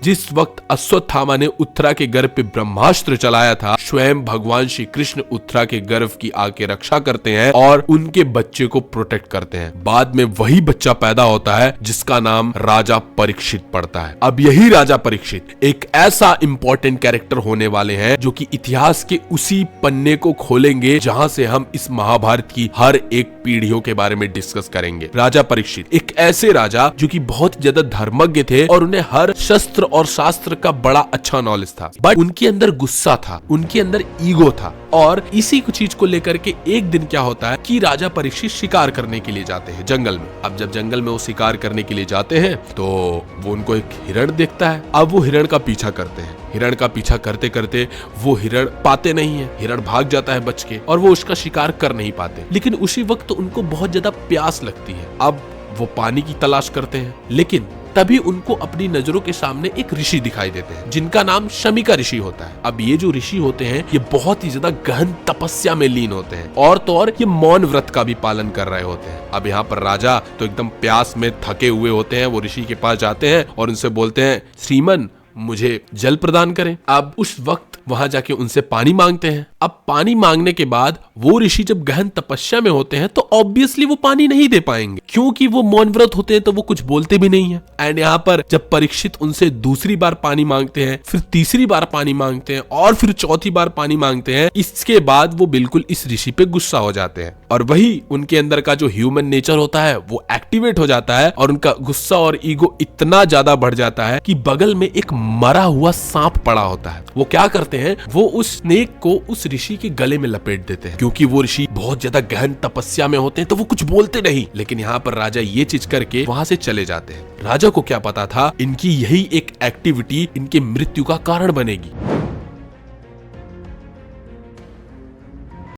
जिस वक्त अश्वत्थामा ने उत्तरा के गर्भ पे ब्रह्मास्त्र चलाया था, स्वयं भगवान श्री कृष्ण उत्तरा के गर्भ की आके रक्षा करते हैं और उनके बच्चे को प्रोटेक्ट करते हैं। बाद में वही बच्चा पैदा होता है जिसका नाम राजा परीक्षित पड़ता है। अब यही राजा परीक्षित एक ऐसा इंपॉर्टेंट कैरेक्टर होने वाले हैं जो कि इतिहास के उसी पन्ने को खोलेंगे जहां से हम इस महाभारत की हर एक पीढ़ियों के बारे में डिस्कस करेंगे। राजा परीक्षित एक ऐसे राजा जो कि बहुत ज्यादा धर्मज्ञ थे और उन्हें हर शस्त्र और शास्त्र का बड़ा अच्छा नॉलेज था, बट उनके अंदर गुस्सा था, उनके अंदर ईगो था। और इसी चीज को लेकर के एक दिन क्या होता है कि राजा परीक्षित शिकार करने के लिए जाते हैं जंगल में। अब जब जंगल में वो शिकार करने के लिए जाते हैं तो वो उनको एक हिरण देखता है। अब वो हिरण का पीछा करते हैं। हिरण का पीछा करते करते वो हिरण पाते नहीं है, हिरण भाग जाता है बच के और वो उसका शिकार कर नहीं पाते। लेकिन उसी वक्त उनको बहुत ज्यादा प्यास लगती है। अब वो पानी की तलाश करते हैं, लेकिन तभी उनको अपनी नजरों के सामने एक ऋषि दिखाई देते हैं जिनका नाम शमीका ऋषि होता है। अब ये जो ऋषि होते हैं ये बहुत ही ज्यादा गहन तपस्या में लीन होते हैं और तो और ये मौन व्रत का भी पालन कर रहे होते हैं। अब यहाँ पर राजा तो एकदम प्यास में थके हुए होते हैं। वो ऋषि के पास जाते हैं और उनसे बोलते हैं, श्रीमन मुझे जल प्रदान करें। अब उस वक्त वहां जाके उनसे पानी मांगते हैं। अब पानी मांगने के बाद वो ऋषि जब गहन तपस्या में होते हैं तो ऑब्वियसली वो पानी नहीं दे पाएंगे, क्योंकि वो मौन व्रत होते हैं तो वो कुछ बोलते भी नहीं है। एंड यहाँ पर जब परीक्षित उनसे दूसरी बार पानी मांगते हैं, फिर तीसरी बार पानी मांगते हैं और फिर चौथी बार पानी मांगते हैं, इसके बाद वो बिल्कुल इस ऋषि पे गुस्सा हो जाते हैं और वही उनके अंदर का जो ह्यूमन नेचर होता है वो एक्टिवेट हो जाता है और उनका गुस्सा और ईगो इतना ज्यादा बढ़ जाता है कि बगल में एक मरा हुआ सांप पड़ा होता है। वो क्या करते हैं, वो उस स्नेक को उस ऋषि के गले में लपेट देते हैं। क्योंकि वो ऋषि बहुत ज्यादा गहन तपस्या में होते हैं तो वो कुछ बोलते नहीं। लेकिन यहाँ पर राजा ये चीज करके वहां से चले जाते हैं। राजा को क्या पता था इनकी यही एक एक्टिविटी इनके मृत्यु का कारण बनेगी।